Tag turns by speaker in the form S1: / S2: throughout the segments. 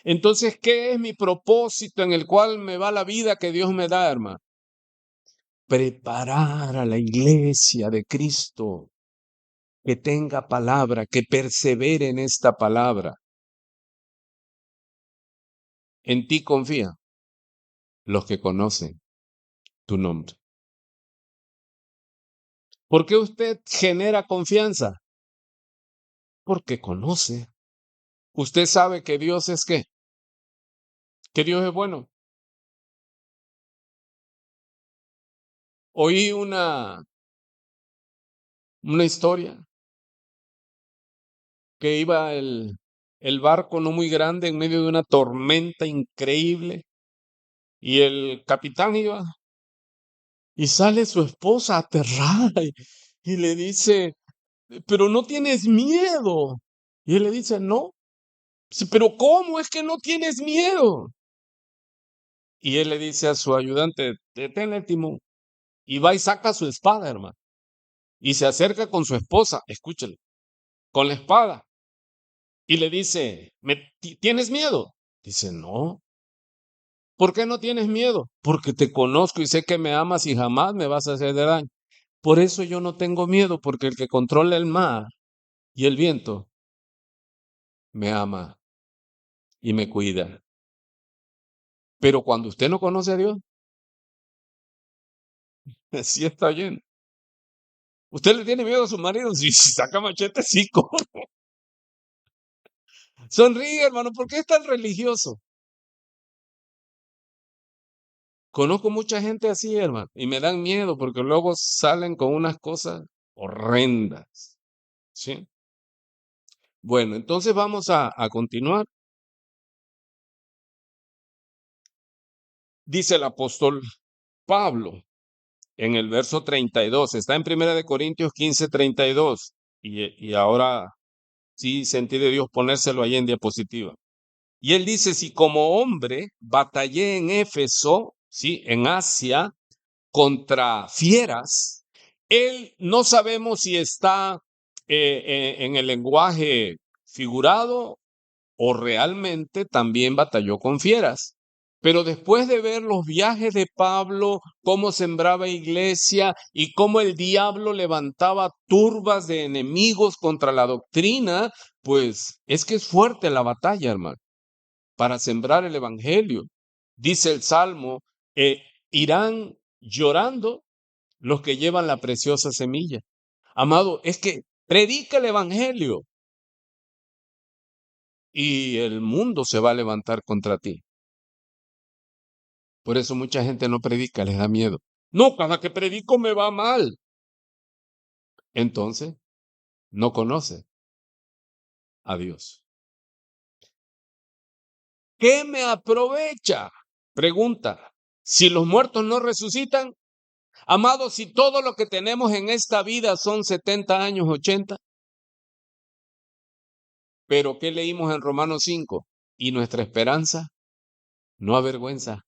S1: Entonces, ¿qué es mi propósito en el cual me va la vida que Dios me da, hermano? Preparar a la iglesia de Cristo, que tenga palabra, que persevere en esta palabra. En ti confían los que conocen tu nombre. ¿Por qué usted genera confianza? Porque conoce. Usted sabe que Dios es qué, que Dios es bueno. Oí una historia que iba el barco no muy grande en medio de una tormenta increíble y el capitán iba y sale su esposa aterrada y le dice, pero no tienes miedo. Y él le dice, no. Dice, pero ¿cómo es que no tienes miedo? Y él le dice a su ayudante, detén el timón. Y va y saca su espada, hermano. Y se acerca con su esposa, escúchele, con la espada. Y le dice, ¿tienes miedo? Dice, no. ¿Por qué no tienes miedo? Porque te conozco y sé que me amas y jamás me vas a hacer de daño. Por eso yo no tengo miedo, porque el que controla el mar y el viento me ama y me cuida. Pero cuando usted no conoce a Dios, sí está bien. ¿Usted le tiene miedo a su marido? Si saca machete, sí, corre. Sonríe, hermano, ¿por qué es tan religioso? Conozco mucha gente así, hermano, y me dan miedo porque luego salen con unas cosas horrendas, ¿sí? Bueno, entonces vamos a continuar. Dice el apóstol Pablo en el verso 32, está en 1 Corintios 15:32, y ahora sí sentí de Dios ponérselo ahí en diapositiva. Y él dice, si como hombre batallé en Éfeso, ¿sí? En Asia, contra fieras, él no sabemos si está en el lenguaje figurado o realmente también batalló con fieras. Pero después de ver los viajes de Pablo, cómo sembraba iglesia y cómo el diablo levantaba turbas de enemigos contra la doctrina, pues es que es fuerte la batalla, hermano, para sembrar el evangelio. Dice el Salmo, irán llorando los que llevan la preciosa semilla. Amado, es que predica el evangelio y el mundo se va a levantar contra ti. Por eso mucha gente no predica, les da miedo. No, cada que predico me va mal. Entonces, no conoce a Dios. ¿Qué me aprovecha? Pregunta. Si los muertos no resucitan, amado, si todo lo que tenemos en esta vida son 70 años, 80, pero ¿qué leímos en Romanos 5? Y nuestra esperanza no avergüenza,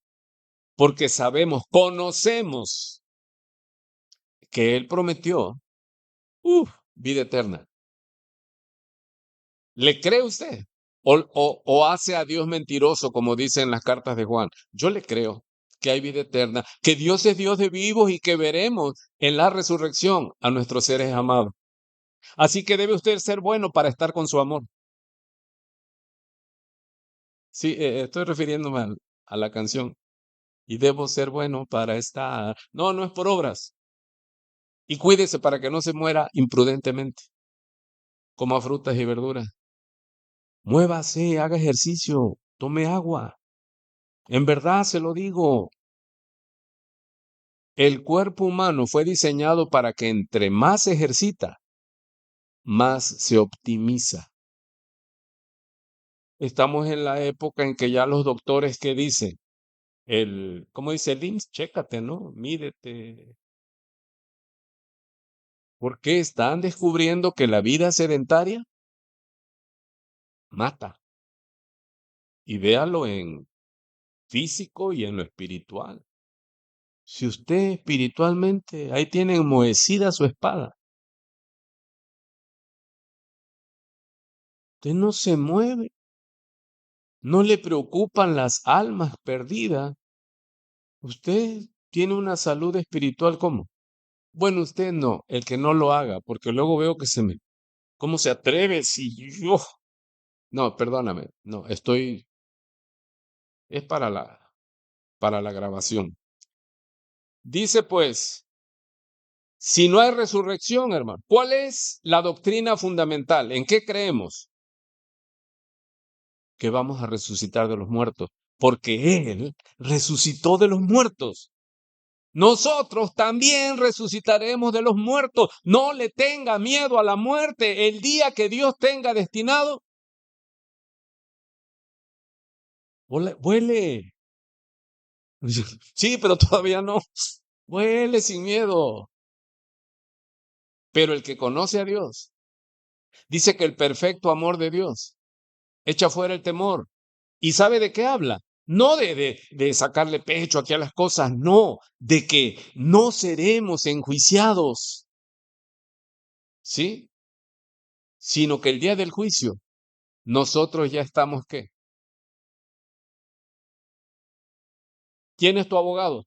S1: porque sabemos, conocemos que Él prometió, vida eterna. ¿Le cree usted? ¿O hace a Dios mentiroso, como dicen las cartas de Juan? Yo le creo que hay vida eterna, que Dios es Dios de vivos y que veremos en la resurrección a nuestros seres amados. Así que debe usted ser bueno para estar con su amor. Sí, estoy refiriéndome a la canción. Y debo ser bueno para estar. No, no es por obras. Y cuídese para que no se muera imprudentemente. Coma frutas y verduras. Muévase, haga ejercicio, tome agua. En verdad se lo digo. El cuerpo humano fue diseñado para que entre más se ejercita, más se optimiza. Estamos en la época en que ya los doctores que dicen, ¿cómo dice el IMSS? Chécate, ¿no? Mídete. Porque están descubriendo que la vida sedentaria mata. Y véalo en físico y en lo espiritual. Si usted espiritualmente, ahí tiene enmohecida su espada. Usted no se mueve. no le preocupan las almas perdidas, usted tiene una salud espiritual ¿cómo? Bueno, usted no, el que no lo haga, porque luego veo que ¿cómo se atreve si yo? No, perdóname, no, es para la grabación. Dice pues, si no hay resurrección, hermano, ¿cuál es la doctrina fundamental? ¿En qué creemos? Que vamos a resucitar de los muertos, porque Él resucitó de los muertos. Nosotros también resucitaremos de los muertos. No le tenga miedo a la muerte. El día que Dios tenga destinado, vuele. Sí, pero todavía no. Vuele sin miedo. Pero el que conoce a Dios, dice que el perfecto amor de Dios echa fuera el temor. ¿Y sabe de qué habla? No de sacarle pecho aquí a las cosas, no, de que no seremos enjuiciados, ¿sí? Sino que el día del juicio, nosotros ya estamos, ¿qué? ¿Quién es tu abogado?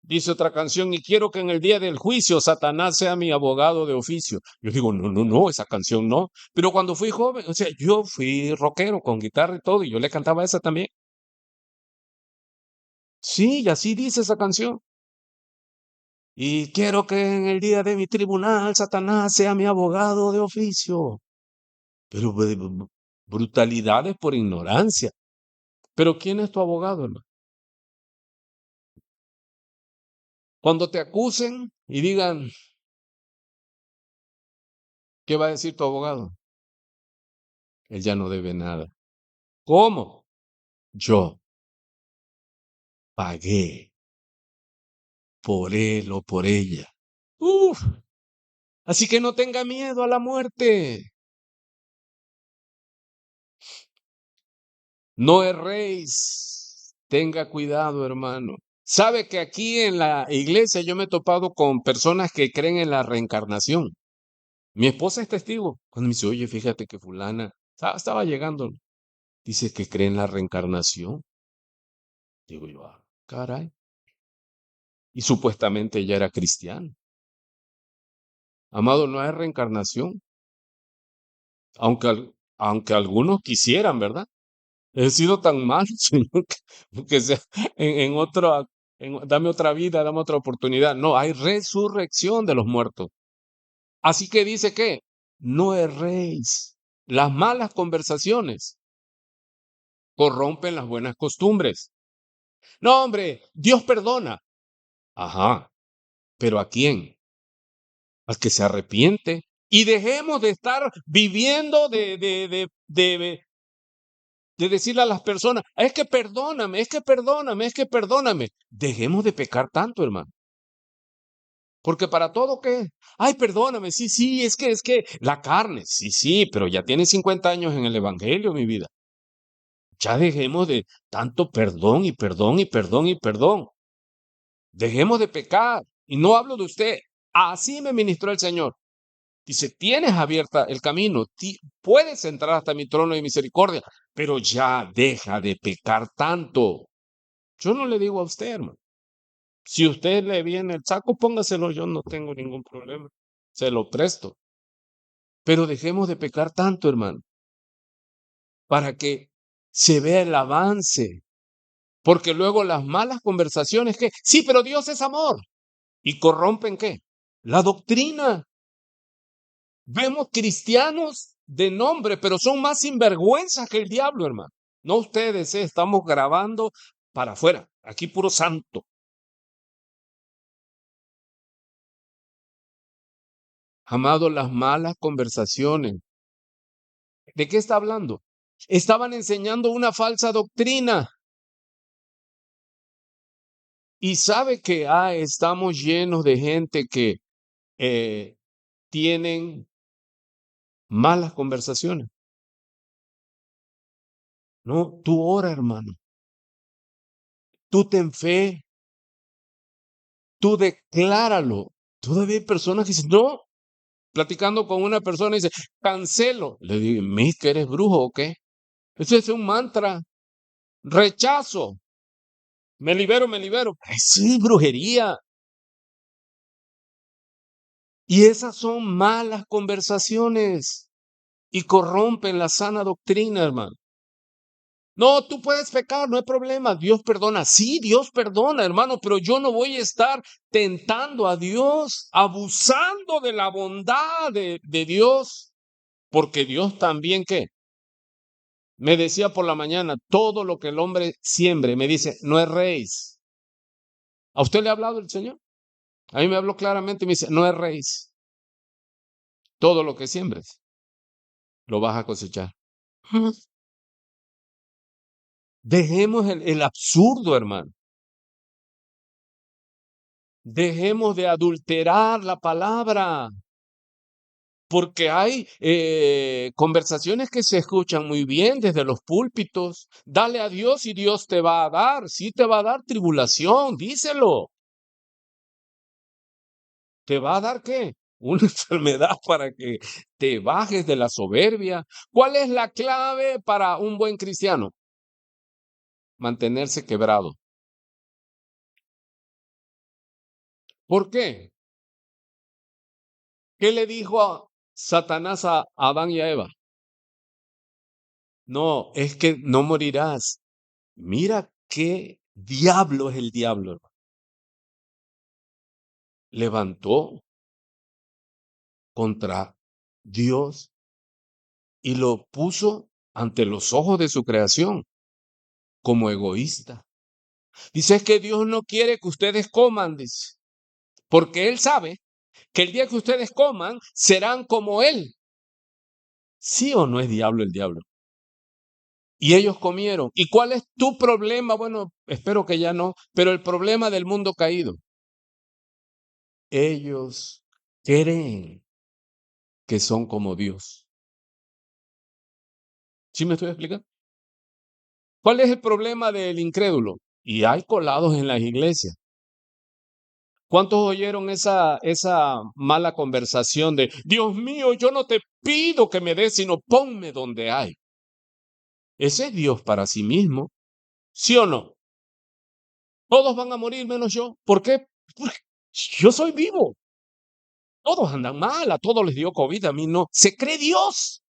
S1: Dice otra canción, y quiero que en el día del juicio Satanás sea mi abogado de oficio. Yo digo, no, no, no, esa canción no. Pero cuando fui joven, o sea, yo fui rockero con guitarra y todo, y yo le cantaba esa también. Sí, y así dice esa canción. Y quiero que en el día de mi tribunal Satanás sea mi abogado de oficio. Pero brutalidades por ignorancia. Pero ¿quién es tu abogado, hermano? Cuando te acusen y digan, ¿qué va a decir tu abogado? Él ya no debe nada. ¿Cómo? Yo pagué por él o por ella. Uf, así que no tenga miedo a la muerte. No erréis. Tenga cuidado, hermano. Sabe que aquí en la iglesia yo me he topado con personas que creen en la reencarnación. Mi esposa es testigo. Cuando me dice, oye, fíjate que fulana estaba llegando. Dice que cree en la reencarnación. Digo yo, ah, caray. Y supuestamente ella era cristiana. Amado, no hay reencarnación. Aunque algunos quisieran, ¿verdad? He sido tan malo, Señor, que sea en otra, dame otra vida, dame otra oportunidad. No, hay resurrección de los muertos. Así que dice que no erréis. Las malas conversaciones corrompen las buenas costumbres. No, hombre, Dios perdona. Ajá, pero ¿a quién? Al que se arrepiente. Y dejemos de estar viviendo de decirle a las personas, es que perdóname, es que perdóname, es que perdóname. Dejemos de pecar tanto, hermano. Porque para todo, ¿qué? Ay, perdóname, sí, sí, es que la carne, sí, sí, pero ya tiene 50 años en el Evangelio, mi vida. Ya dejemos de tanto perdón y perdón y perdón y perdón. Dejemos de pecar. Y no hablo de usted. Así me ministró el Señor. Dice, tienes abierta el camino, puedes entrar hasta mi trono de misericordia, pero ya deja de pecar tanto. Yo no le digo a usted, hermano. Si usted le viene el saco, póngaselo, yo no tengo ningún problema. Se lo presto. Pero dejemos de pecar tanto, hermano, para que se vea el avance. Porque luego las malas conversaciones que, sí, pero Dios es amor. ¿Y corrompen qué? La doctrina. Vemos cristianos de nombre, pero son más sinvergüenzas que el diablo, hermano. No ustedes, estamos grabando para afuera. Aquí puro santo. Amado, las malas conversaciones. ¿De qué está hablando? Estaban enseñando una falsa doctrina. Y sabe que estamos llenos de gente que eh, tienen malas conversaciones. No, tú ora, hermano. Tú ten fe. Tú decláralo. Todavía hay personas que dicen, no. platicando con una persona y dice, cancelo. Le digo, ¿mis que eres brujo o qué? Eso es un mantra. Rechazo. Me libero, me libero. Sí, brujería. Y esas son malas conversaciones y corrompen la sana doctrina, hermano. No, tú puedes pecar, no hay problema. Dios perdona. Sí, Dios perdona, hermano, pero yo no voy a estar tentando a Dios, abusando de la bondad de Dios, porque Dios también, ¿qué? Me decía por la mañana, todo lo que el hombre siembre, me dice, no erréis. ¿A usted le ha hablado el Señor? A mí me habló claramente y me dice, no erréis. Todo lo que siembres, lo vas a cosechar. Ujú. Dejemos el absurdo, hermano. Dejemos de adulterar la palabra. Porque hay conversaciones que se escuchan muy bien desde los púlpitos. Dale a Dios y Dios te va a dar. Sí te va a dar tribulación, díselo. ¿Te va a dar qué? Una enfermedad para que te bajes de la soberbia. ¿Cuál es la clave para un buen cristiano? Mantenerse quebrado. ¿Por qué? ¿Qué le dijo a Satanás a Adán y a Eva? No, es que no morirás. Mira qué diablo es el diablo, hermano. Levantó contra Dios y lo puso ante los ojos de su creación como egoísta. Dice, es que Dios no quiere que ustedes coman, dice, porque Él sabe que el día que ustedes coman serán como Él. ¿Sí o no es diablo el diablo? Y ellos comieron. ¿Y cuál es tu problema? Bueno, espero que ya no, pero el problema del mundo caído. Ellos creen que son como Dios. ¿Sí me estoy explicando? ¿Cuál es el problema del incrédulo? Y hay colados en las iglesias. ¿Cuántos oyeron esa mala conversación de, Dios mío, yo no te pido que me des, sino ponme donde hay? Ese es Dios para sí mismo, ¿sí o no? Todos van a morir menos yo. ¿Por qué? Porque yo soy vivo. Todos andan mal, a todos les dio COVID, a mí no. Se cree Dios,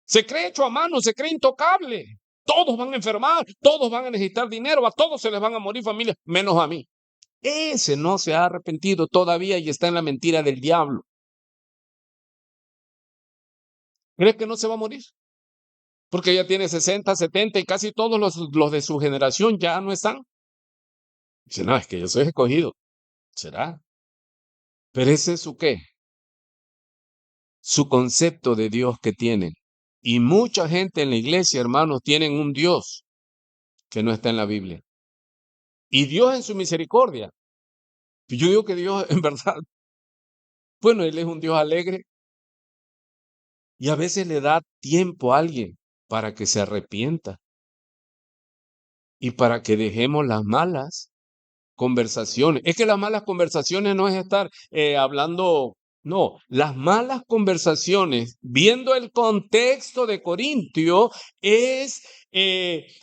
S1: se cree hecho a mano, se cree intocable. Todos van a enfermar, todos van a necesitar dinero, a todos se les van a morir familias, menos a mí. Ese no se ha arrepentido todavía y está en la mentira del diablo. ¿Cree que no se va a morir? Porque ya tiene 60, 70 y casi todos los de su generación ya no están. Dice, no, es que yo soy escogido. ¿Será? Pero ese es su qué, su concepto de Dios que tienen. Y mucha gente en la iglesia, hermanos, tienen un Dios que no está en la Biblia. Y Dios en su misericordia. Yo digo que Dios, en verdad, bueno, Él es un Dios alegre y a veces le da tiempo a alguien para que se arrepienta y para que dejemos las malas conversaciones. Es que las malas conversaciones no es estar hablando, no, las malas conversaciones, viendo el contexto de Corintio, es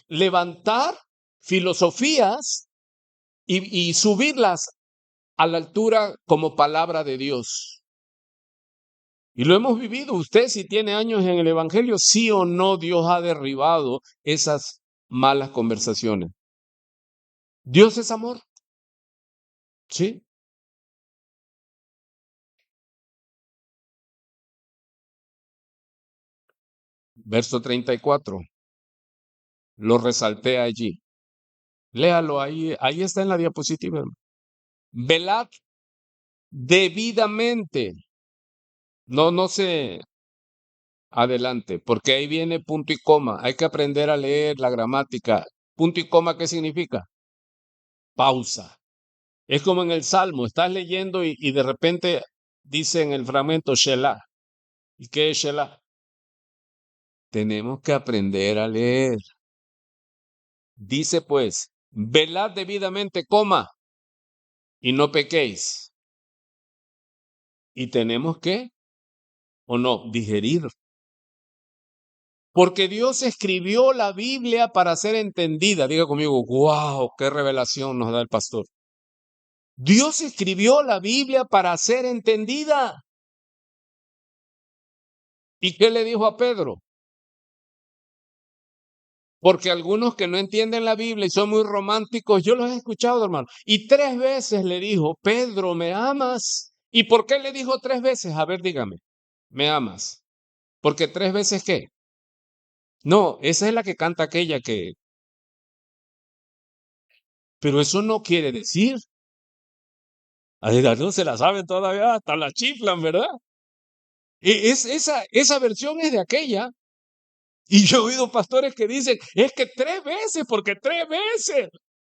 S1: levantar filosofías y subirlas a la altura como palabra de Dios. Y lo hemos vivido. Usted, si tiene años en el Evangelio, sí o no, Dios ha derribado esas malas conversaciones. Dios es amor, ¿sí? Verso 34. Lo resalté allí. Léalo ahí, ahí está en la diapositiva. Velad debidamente. No, no se adelante, porque ahí viene punto y coma. Hay que aprender a leer la gramática. Punto y coma, ¿qué significa? Pausa. Es como en el Salmo, estás leyendo y de repente dice en el fragmento Shelah. ¿Y qué es Shelah? Tenemos que aprender a leer. Dice pues, velad debidamente, coma, y no pequéis. Y tenemos que, o no, digerir. Porque Dios escribió la Biblia para ser entendida. Diga conmigo, wow, qué revelación nos da el pastor. Dios escribió la Biblia para ser entendida. ¿Y qué le dijo a Pedro? Porque algunos que no entienden la Biblia y son muy románticos, yo los he escuchado, hermano. Y 3 veces le dijo, Pedro, ¿me amas? ¿Y por qué le dijo 3 veces? A ver, dígame, ¿me amas? Porque 3 veces, ¿qué? No, esa es la que canta aquella que... Pero eso no quiere decir. No se la saben todavía, hasta la chiflan, ¿verdad? Esa versión es de aquella. Y yo he oído pastores que dicen, es que 3 veces, porque 3 veces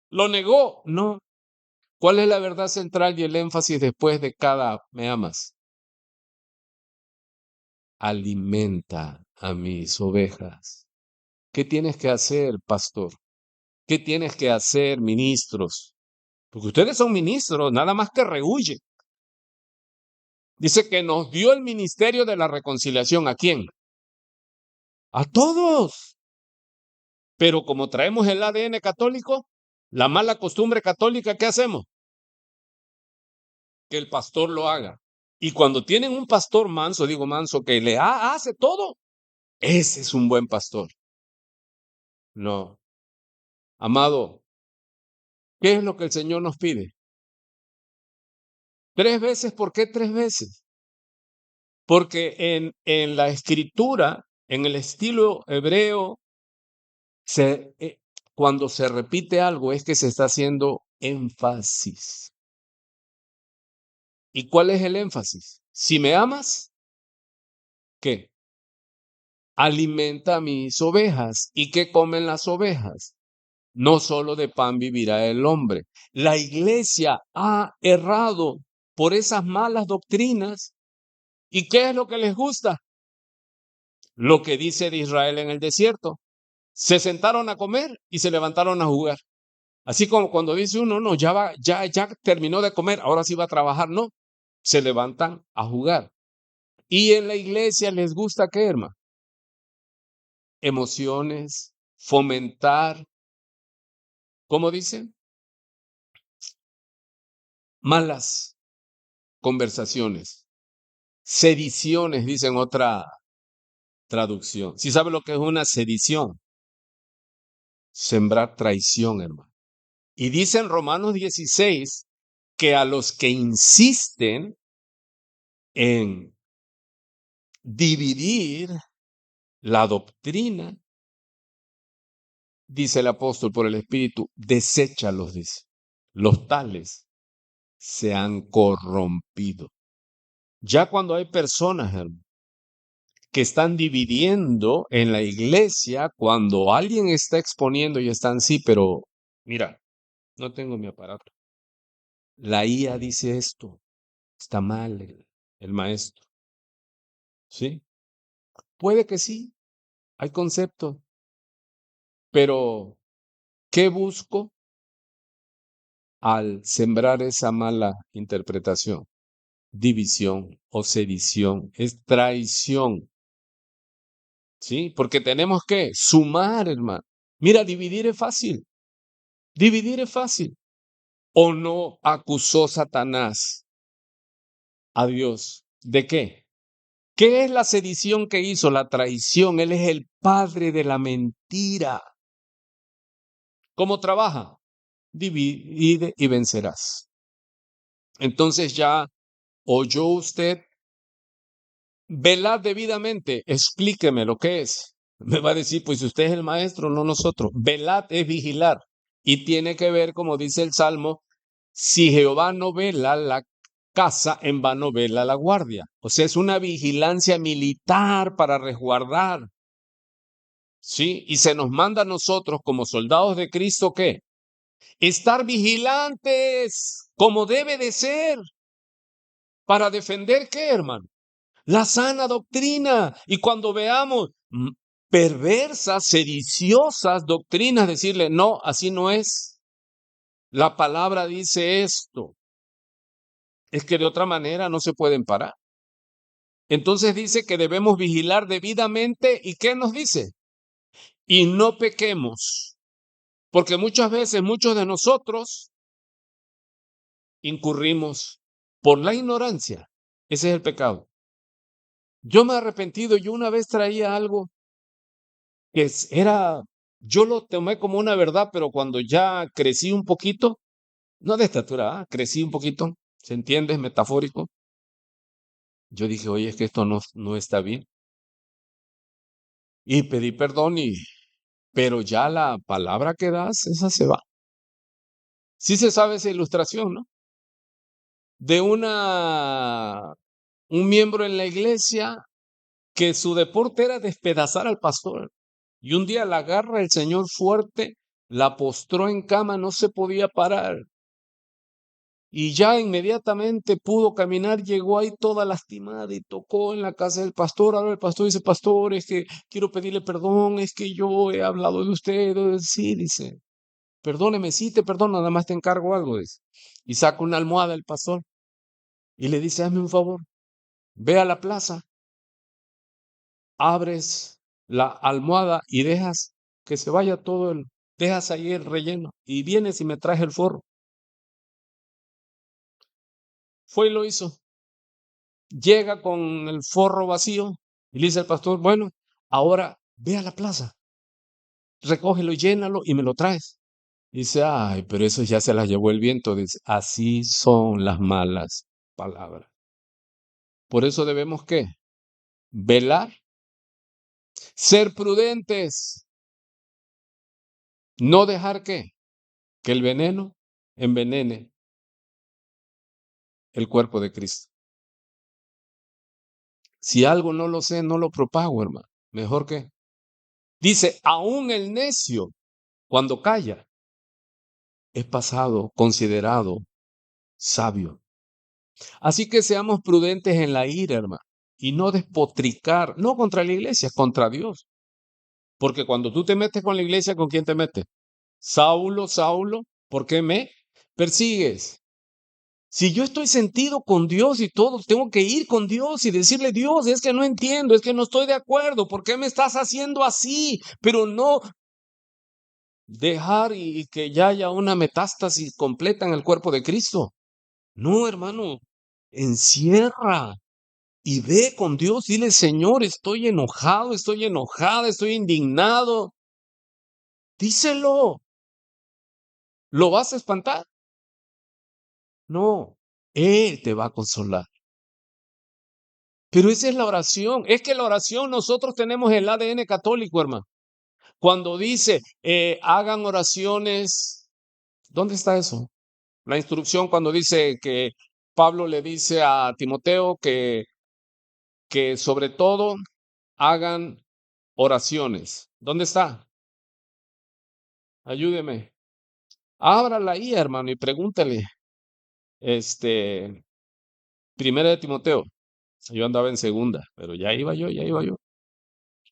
S1: lo negó. No. ¿Cuál es la verdad central y el énfasis después de cada me amas? Alimenta a mis ovejas. ¿Qué tienes que hacer, pastor? ¿Qué tienes que hacer, ministros? Porque ustedes son ministros, nada más que rehuyen. Dice que nos dio el ministerio de la reconciliación. ¿A quién? A todos. Pero como traemos el ADN católico, la mala costumbre católica, ¿qué hacemos? Que el pastor lo haga. Y cuando tienen un pastor manso, digo manso, que le hace todo, ese es un buen pastor. No. Amado, ¿qué es lo que el Señor nos pide? 3 veces, ¿por qué 3 veces? Porque en la escritura, en el estilo hebreo, cuando se repite algo es que se está haciendo énfasis. ¿Y cuál es el énfasis? Si me amas, ¿qué? Alimenta a mis ovejas. ¿Y qué comen las ovejas? No solo de pan vivirá el hombre. La iglesia ha errado por esas malas doctrinas. ¿Y qué es lo que les gusta? Lo que dice de Israel en el desierto. Se sentaron a comer y se levantaron a jugar. Así como cuando dice uno, no, ya terminó de comer, ahora sí va a trabajar. No, se levantan a jugar. Y en la iglesia les gusta, ¿qué, hermano? Emociones, fomentar, ¿cómo dicen? Malas conversaciones, sediciones, dicen otra traducción. ¿Sí sabe lo que es una sedición? Sembrar traición, hermano. Y dice en Romanos 16 que a los que insisten en dividir la doctrina, dice el apóstol por el Espíritu, deséchalos, dice. Los tales se han corrompido. Ya cuando hay personas, hermano, que están dividiendo en la iglesia, cuando alguien está exponiendo y están, sí, pero mira, no tengo mi aparato. La IA dice esto, está mal el maestro, ¿sí? Puede que sí, hay conceptos, pero ¿qué busco al sembrar esa mala interpretación? División o sedición, es traición, ¿sí? Porque tenemos que sumar, hermano. Mira, dividir es fácil. ¿O no acusó Satanás a Dios? ¿De qué? ¿Qué es la sedición que hizo? La traición. Él es el padre de la mentira. ¿Cómo trabaja? Divide y vencerás. Entonces ya oyó usted, velad debidamente, explíqueme lo que es. Me va a decir, pues usted es el maestro, no nosotros. Velad es vigilar. Y tiene que ver, como dice el Salmo, si Jehová no vela la casa, en vano vela la guardia. O sea, es una vigilancia militar para resguardar. ¿Sí? Y se nos manda a nosotros como soldados de Cristo, ¿qué? Estar vigilantes como debe de ser. ¿Para defender qué, hermano? La sana doctrina. Y cuando veamos perversas, sediciosas doctrinas, decirle, no, así no es. La palabra dice esto. Es que de otra manera no se pueden parar. Entonces dice que debemos vigilar debidamente. ¿Y qué nos dice? Y no pequemos. Porque muchas veces muchos de nosotros incurrimos por la ignorancia. Ese es el pecado. Yo me he arrepentido. Yo una vez traía algo que yo lo tomé como una verdad, pero cuando ya crecí un poquito, no de estatura, crecí un poquito, ¿se entiende? Es metafórico. Yo dije, oye, es que esto no está bien. Y pedí perdón, pero ya la palabra que das, esa se va. Sí se sabe esa ilustración, ¿no? De un miembro en la iglesia que su deporte era despedazar al pastor. Y un día la agarra el Señor fuerte, la postró en cama, no se podía parar. Y ya inmediatamente pudo caminar, llegó ahí toda lastimada y tocó en la casa del pastor. Ahora el pastor dice, pastor, es que quiero pedirle perdón, es que yo he hablado de usted. Sí, dice, perdóneme, sí te perdono, nada más te encargo algo, dice. Y saca una almohada el pastor y le dice, hazme un favor, ve a la plaza, abres la almohada y dejas que se vaya dejas ahí el relleno y vienes y me traes el forro. Fue y lo hizo. Llega con el forro vacío y le dice al pastor, bueno, ahora ve a la plaza, recógelo, llénalo y me lo traes. Dice, ay, pero eso ya se las llevó el viento. Dice, así son las malas palabras. Por eso debemos, ¿qué? Velar, ser prudentes, no dejar que el veneno envenene el cuerpo de Cristo. Si algo no lo sé, no lo propago, hermano. Mejor que. Dice, aún el necio, cuando calla, es pasado, considerado sabio. Así que seamos prudentes en la ira, hermano, y no despotricar, no contra la iglesia, contra Dios. Porque cuando tú te metes con la iglesia, ¿con quién te metes? Saulo, Saulo, ¿por qué me persigues? Si yo estoy sentido con Dios y todo, tengo que ir con Dios y decirle, Dios, es que no entiendo, es que no estoy de acuerdo, ¿por qué me estás haciendo así? Pero no dejar y que ya haya una metástasis completa en el cuerpo de Cristo. No, hermano, encierra y ve con Dios, dile, Señor, estoy enojado, estoy enojada, estoy indignado. Díselo. ¿Lo vas a espantar? No, Él te va a consolar. Pero esa es la oración. Es que la oración, nosotros tenemos el ADN católico, hermano. Cuando dice, hagan oraciones, ¿dónde está eso? La instrucción cuando dice que Pablo le dice a Timoteo que sobre todo hagan oraciones. ¿Dónde está? Ayúdeme. Ábrala ahí, hermano, y pregúntale. Primera de Timoteo. Yo andaba en segunda, pero ya iba yo, ya iba yo.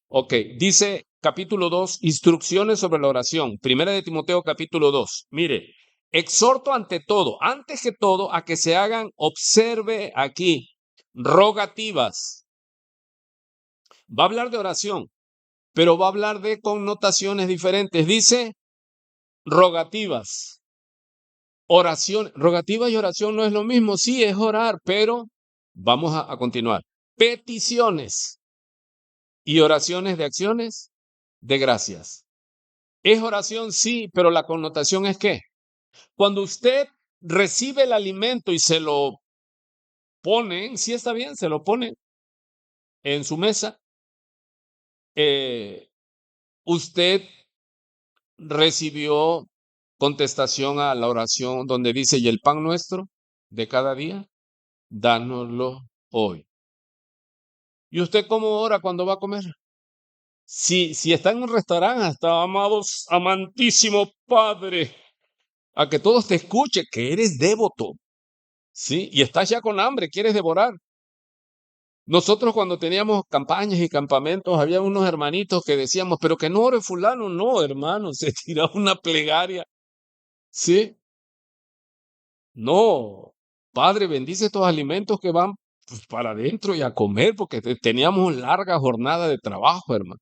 S1: Ok, dice capítulo 2, instrucciones sobre la oración. Primera de Timoteo, capítulo 2. Mire, exhorto antes que todo, a que se hagan, observe aquí, rogativas. Va a hablar de oración, pero va a hablar de connotaciones diferentes. Dice rogativas. Oración, rogativa y oración no es lo mismo. Sí, es orar, pero vamos a continuar. Peticiones y oraciones de acciones de gracias. Es oración, sí, pero la connotación es que cuando usted recibe el alimento y se lo ponen, sí está bien, se lo ponen en su mesa, usted recibió contestación a la oración donde dice, y el pan nuestro de cada día, dánoslo hoy. ¿Y usted cómo ora cuando va a comer? Si está en un restaurante, hasta amados, amantísimo Padre, a que todos te escuchen, que eres devoto, ¿sí? Y estás ya con hambre, quieres devorar. Nosotros cuando teníamos campañas y campamentos, había unos hermanitos que decíamos, pero que no ore fulano, no, hermano, se tiraba una plegaria, ¿sí? No, Padre, bendice estos alimentos que van pues, para adentro y a comer, porque teníamos larga jornada de trabajo, hermano.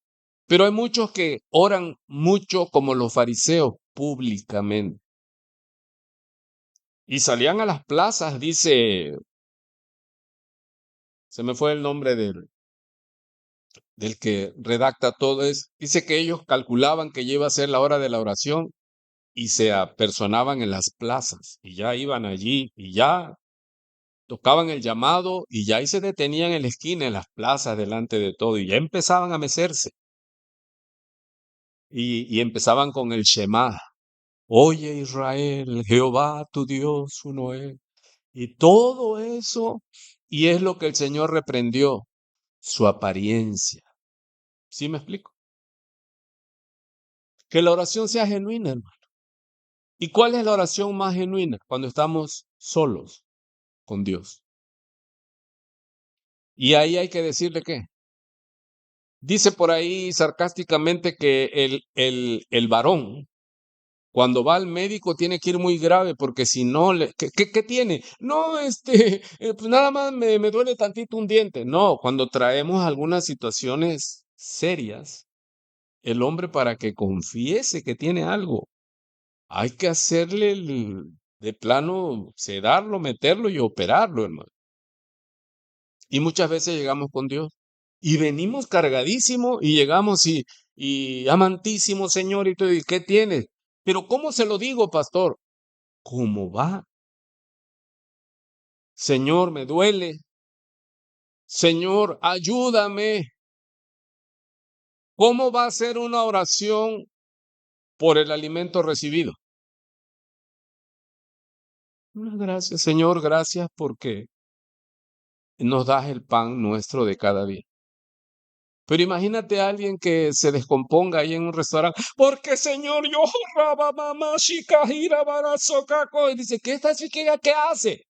S1: Pero hay muchos que oran mucho como los fariseos públicamente. Y salían a las plazas, dice, se me fue el nombre del que redacta todo eso. Dice que ellos calculaban que ya iba a ser la hora de la oración y se apersonaban en las plazas y ya iban allí y ya tocaban el llamado y ya ahí se detenían en la esquina, en las plazas, delante de todo y ya empezaban a mecerse y empezaban con el Shema. Oye Israel, Jehová tu Dios uno es. Y todo eso, y es lo que el Señor reprendió, su apariencia. ¿Sí me explico? Que la oración sea genuina, hermano. ¿Y cuál es la oración más genuina? Cuando estamos solos con Dios. Y ahí hay que decirle qué. Dice por ahí sarcásticamente que el varón, cuando va al médico, tiene que ir muy grave, porque si no, ¿qué tiene? No, pues nada más me duele tantito un diente. No, cuando traemos algunas situaciones serias, el hombre para que confiese que tiene algo, hay que hacerle de plano, sedarlo, meterlo y operarlo, hermano. Y muchas veces llegamos con Dios y venimos cargadísimo y llegamos y amantísimo Señor, y todo, ¿y qué tienes? Pero ¿cómo se lo digo, pastor? ¿Cómo va? Señor, me duele. Señor, ayúdame. ¿Cómo va a ser una oración por el alimento recibido? Gracias, Señor, gracias porque nos das el pan nuestro de cada día. Pero imagínate a alguien que se descomponga ahí en un restaurante, porque Señor, yo jorraba mamá, chica, gira, barazo, caco, y dice, ¿qué esta chiquilla qué hace?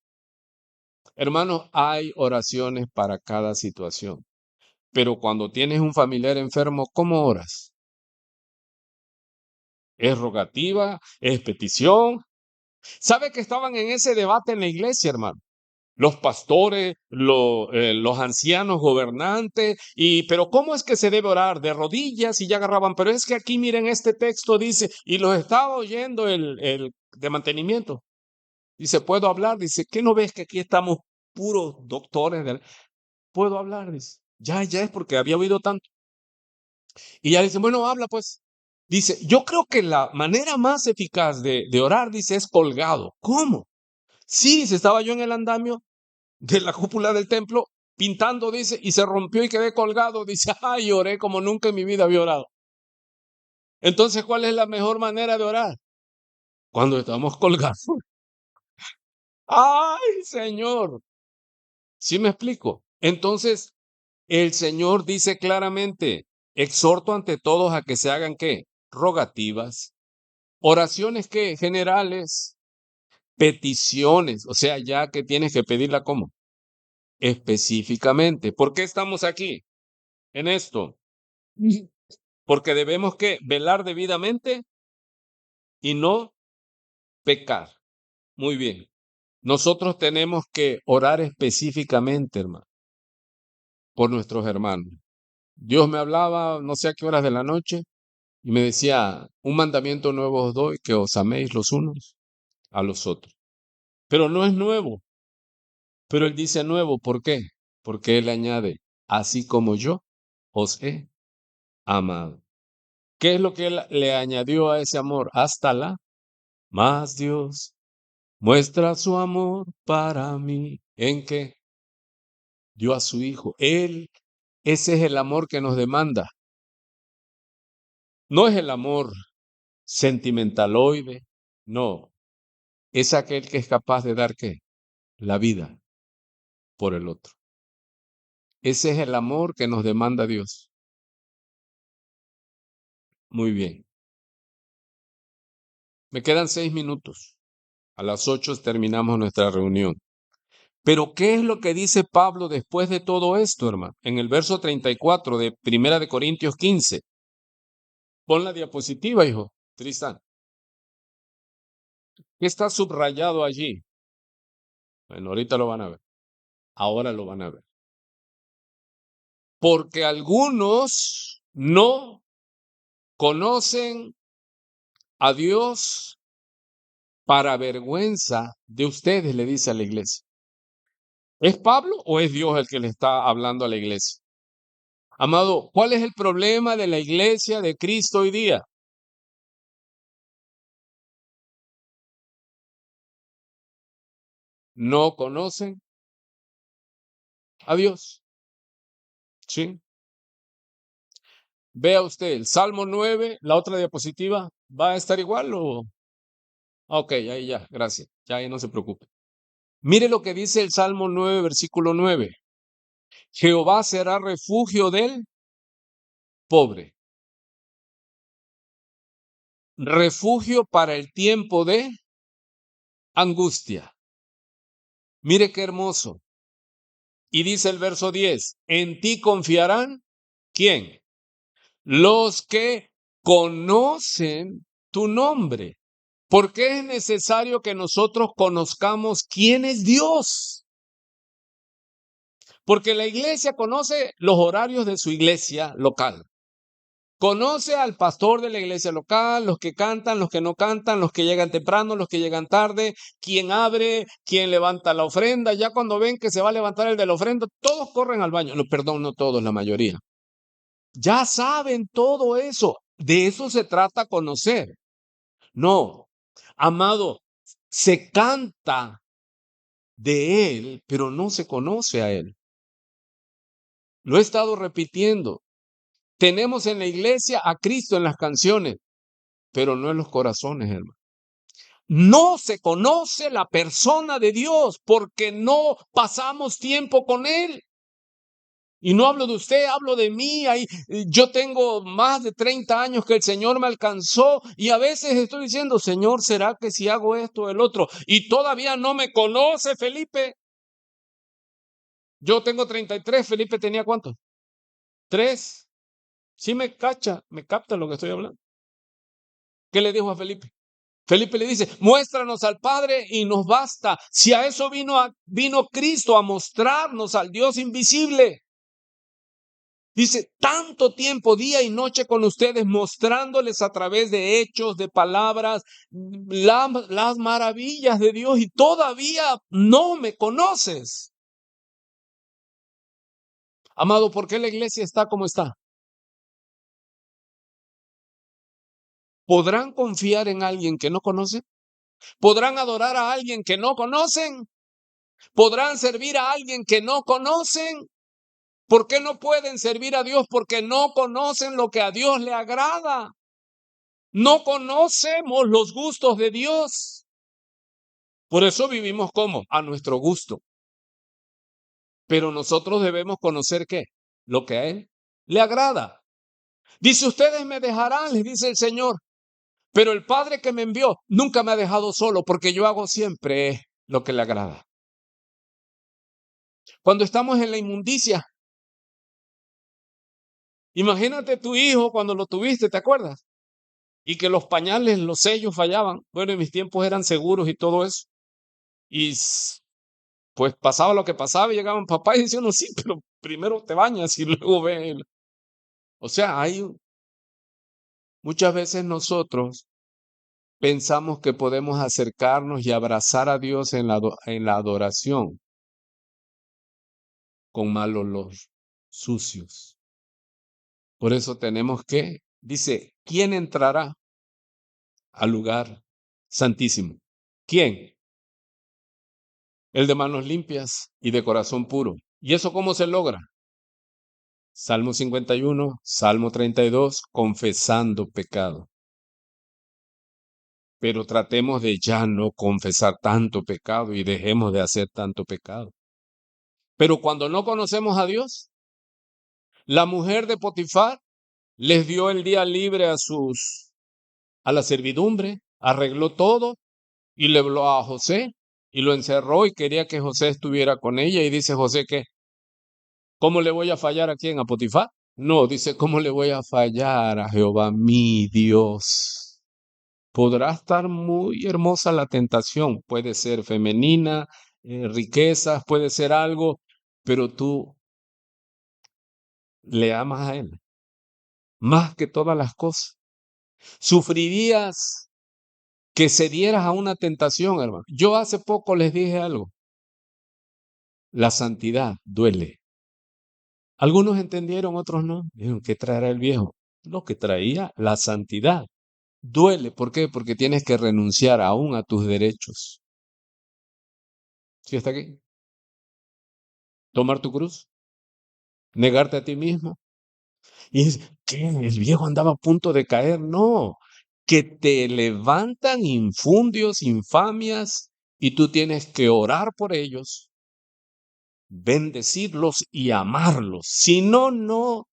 S1: Hermanos, hay oraciones para cada situación. Pero cuando tienes un familiar enfermo, ¿cómo oras? ¿Es rogativa? ¿Es petición? ¿Sabe que estaban en ese debate en la iglesia, hermano? Los pastores, los ancianos gobernantes, pero ¿cómo es que se debe orar? De rodillas y ya agarraban, pero es que aquí miren este texto dice, y los estaba oyendo el de mantenimiento, dice, ¿puedo hablar? Dice, ¿qué no ves que aquí estamos puros doctores? ¿Puedo hablar? Dice, ya es porque había oído tanto. Y ya dice, bueno, habla pues. Dice, yo creo que la manera más eficaz de orar, dice, es colgado. ¿Cómo? Sí, dice, estaba yo en el andamio de la cúpula del templo, pintando, dice, y se rompió y quedé colgado. Dice, ay, oré como nunca en mi vida había orado. Entonces, ¿cuál es la mejor manera de orar? Cuando estamos colgados. Ay, Señor. ¿Sí me explico? Entonces, el Señor dice claramente, exhorto ante todos a que se hagan ¿qué? Rogativas, oraciones que generales, peticiones, o sea, ya que tienes que pedirla como específicamente. ¿Por qué estamos aquí en esto? Porque debemos que velar debidamente y no pecar. Muy bien. Nosotros tenemos que orar específicamente, hermano, por nuestros hermanos. Dios me hablaba no sé a qué horas de la noche y me decía, un mandamiento nuevo os doy, que os améis los unos a los otros. Pero no es nuevo. Pero él dice nuevo, ¿por qué? Porque él añade, así como yo os he amado. ¿Qué es lo que él le añadió a ese amor? Hasta la más Dios muestra su amor para mí. ¿En qué? Dio a su Hijo. Ese es el amor que nos demanda. No es el amor sentimentaloide, no. Es aquel que es capaz de dar qué? La vida por el otro. Ese es el amor que nos demanda Dios. Muy bien. Me quedan 6 minutos. A las 8 terminamos nuestra reunión. Pero ¿qué es lo que dice Pablo después de todo esto, hermano? En el verso 34 de Primera de Corintios 15. Pon la diapositiva, hijo. Tristan. ¿Qué está subrayado allí? Bueno, ahorita lo van a ver. Ahora lo van a ver. Porque algunos no conocen a Dios para vergüenza de ustedes, le dice a la iglesia. ¿Es Pablo o es Dios el que le está hablando a la iglesia? Amado, ¿cuál es el problema de la iglesia de Cristo hoy día? No conocen a Dios. ¿Sí? Vea usted, el Salmo 9, la otra diapositiva, ¿va a estar igual o? Ok, ahí ya, gracias. Ya ahí no se preocupe. Mire lo que dice el Salmo 9, versículo 9. Jehová será refugio del pobre, refugio para el tiempo de angustia. Mire qué hermoso. Y dice el verso 10, en ti confiarán, ¿quién? Los que conocen tu nombre. ¿Por qué es necesario que nosotros conozcamos quién es Dios? Porque la iglesia conoce los horarios de su iglesia local. Conoce al pastor de la iglesia local, los que cantan, los que no cantan, los que llegan temprano, los que llegan tarde, quién abre, quién levanta la ofrenda. Ya cuando ven que se va a levantar el de la ofrenda, todos corren al baño. No, perdón, no todos, la mayoría. Ya saben todo eso. De eso se trata conocer. No, amado, se canta de él, pero no se conoce a él. Lo he estado repitiendo. Tenemos en la iglesia a Cristo en las canciones, pero no en los corazones, hermano. No se conoce la persona de Dios porque no pasamos tiempo con Él. Y no hablo de usted, hablo de mí. Yo tengo más de 30 años que el Señor me alcanzó y a veces estoy diciendo, Señor, ¿será que si hago esto o el otro? Y todavía no me conoce, Felipe. Yo tengo 33, Felipe tenía ¿cuántos? 3. Sí me capta lo que estoy hablando. ¿Qué le dijo a Felipe? Felipe le dice, muéstranos al Padre y nos basta. Si a eso vino Cristo, a mostrarnos al Dios invisible. Dice, tanto tiempo, día y noche con ustedes, mostrándoles a través de hechos, de palabras, las maravillas de Dios y todavía no me conoces. Amado, ¿por qué la iglesia está como está? ¿Podrán confiar en alguien que no conocen? ¿Podrán adorar a alguien que no conocen? ¿Podrán servir a alguien que no conocen? ¿Por qué no pueden servir a Dios? Porque no conocen lo que a Dios le agrada. No conocemos los gustos de Dios. Por eso vivimos como a nuestro gusto. Pero nosotros debemos conocer ¿qué? Lo que a Él le agrada. Dice, ustedes me dejarán, les dice el Señor. Pero el Padre que me envió nunca me ha dejado solo porque yo hago siempre lo que le agrada. Cuando estamos en la inmundicia, imagínate tu hijo cuando lo tuviste, ¿te acuerdas? Y que los pañales, los sellos fallaban. Bueno, en mis tiempos eran seguros y todo eso. Y pues pasaba lo que pasaba y llegaban papá y decían, no, sí, pero primero te bañas y luego ven. O sea, hay muchas veces nosotros pensamos que podemos acercarnos y abrazar a Dios en la adoración con mal olor, sucios. Por eso tenemos que, dice, ¿quién entrará al lugar santísimo? ¿Quién? El de manos limpias y de corazón puro. ¿Y eso cómo se logra? Salmo 51, Salmo 32, confesando pecado. Pero tratemos de ya no confesar tanto pecado y dejemos de hacer tanto pecado. Pero cuando no conocemos a Dios, la mujer de Potifar les dio el día libre a la servidumbre, arregló todo y le habló a José y lo encerró y quería que José estuviera con ella y dice José que, ¿cómo le voy a fallar a quién? ¿A Potifar? No, dice, ¿cómo le voy a fallar a Jehová mi Dios? Podrá estar muy hermosa la tentación, puede ser femenina, riquezas, puede ser algo, pero tú le amas a Él más que todas las cosas. Sufrirías que cedieras a una tentación, hermano. Yo hace poco les dije algo. La santidad duele. Algunos entendieron, otros no. Dijeron, ¿qué traerá el viejo? Lo que traía la santidad. Duele. ¿Por qué? Porque tienes que renunciar aún a tus derechos. ¿Sí está aquí? Tomar tu cruz, negarte a ti mismo. Y dices, ¿qué? El viejo andaba a punto de caer. No, que te levantan infundios, infamias, y tú tienes que orar por ellos, bendecirlos y amarlos. Si no, no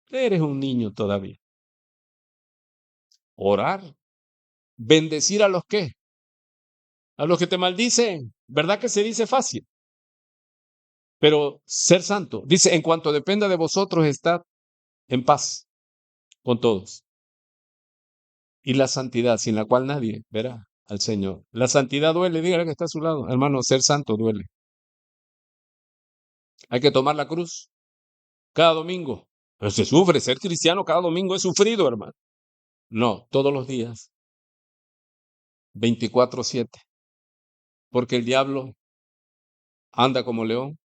S1: eres un niño todavía. Orar, bendecir a los que, a los que te maldicen. ¿Verdad que se dice fácil? Pero ser santo, dice, en cuanto dependa de vosotros, estad en paz con todos. Y la santidad, sin la cual nadie verá al Señor. La santidad duele, dígale que está a su lado. Hermano, ser santo duele. Hay que tomar la cruz cada domingo. Pero se sufre, ser cristiano cada domingo es sufrido, hermano. No, todos los días, 24/7. Porque el diablo anda como león,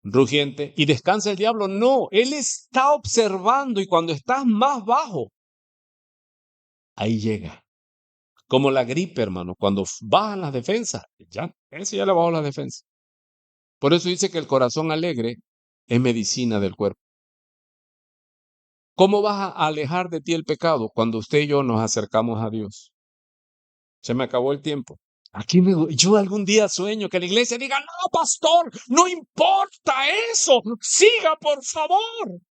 S1: rugiente, y descansa el diablo. No, él está observando y cuando estás más bajo, ahí llega. Como la gripe, hermano, cuando bajan las defensas, ya, ese ya le bajó la defensa. Por eso dice que el corazón alegre es medicina del cuerpo. ¿Cómo vas a alejar de ti el pecado cuando usted y yo nos acercamos a Dios? Se me acabó el tiempo. Yo algún día sueño que la iglesia diga, no, pastor, no importa eso, siga, por favor.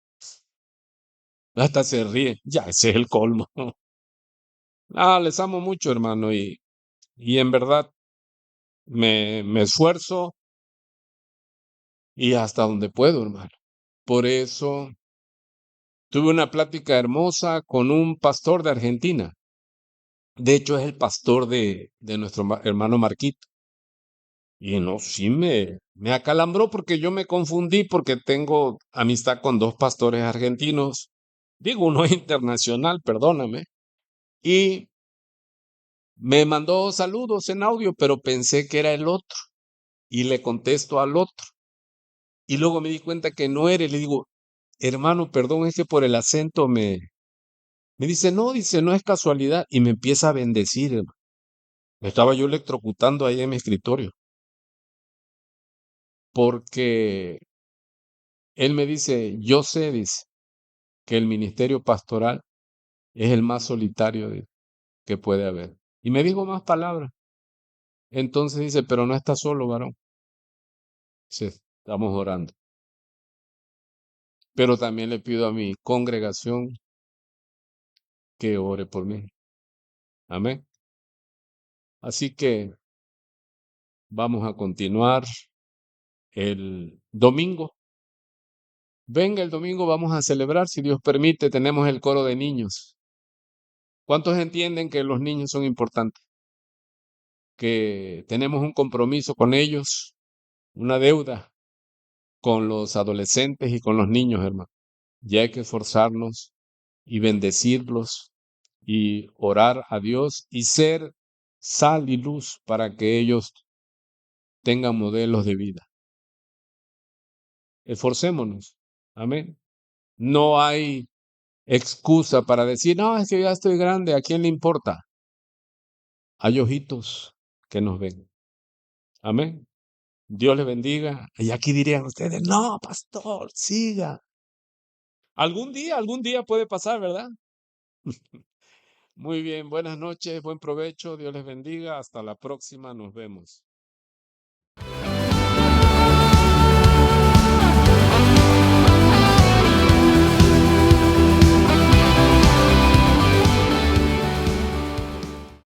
S1: Hasta se ríe. Ya, ese es el colmo. Les amo mucho, hermano, y en verdad me esfuerzo y hasta donde puedo, hermano. Por eso tuve una plática hermosa con un pastor de Argentina. De hecho, es el pastor de nuestro hermano Marquito. Y no, sí me acalambró porque yo me confundí porque tengo amistad con dos pastores argentinos. Digo, uno es internacional, perdóname. Y me mandó saludos en audio, pero pensé que era el otro. Y le contesto al otro. Y luego me di cuenta que no era. Y le digo, hermano, perdón, es que por el acento me dice, no es casualidad. Y me empieza a bendecir, hermano. Me estaba yo electrocutando ahí en mi escritorio. Porque él me dice, yo sé, dice, que el ministerio pastoral es el más solitario que puede haber. Y me dijo más palabras. Entonces dice, pero no estás solo, varón. Dice, estamos orando. Pero también le pido a mi congregación que ore por mí. Amén. Así que vamos a continuar el domingo. Venga el domingo, vamos a celebrar, si Dios permite, tenemos el coro de niños. ¿Cuántos entienden que los niños son importantes? Que tenemos un compromiso con ellos, una deuda con los adolescentes y con los niños, hermano. Ya hay que esforzarnos y bendecirlos y orar a Dios y ser sal y luz para que ellos tengan modelos de vida. Esforcémonos. Amén. No hay excusa para decir, no, es que ya estoy grande, ¿a quién le importa? Hay ojitos que nos ven. Amén. Dios les bendiga. Y aquí dirían ustedes, no, pastor, siga. Algún día puede pasar, ¿verdad? Muy bien, buenas noches, buen provecho, Dios les bendiga, hasta la próxima, nos vemos.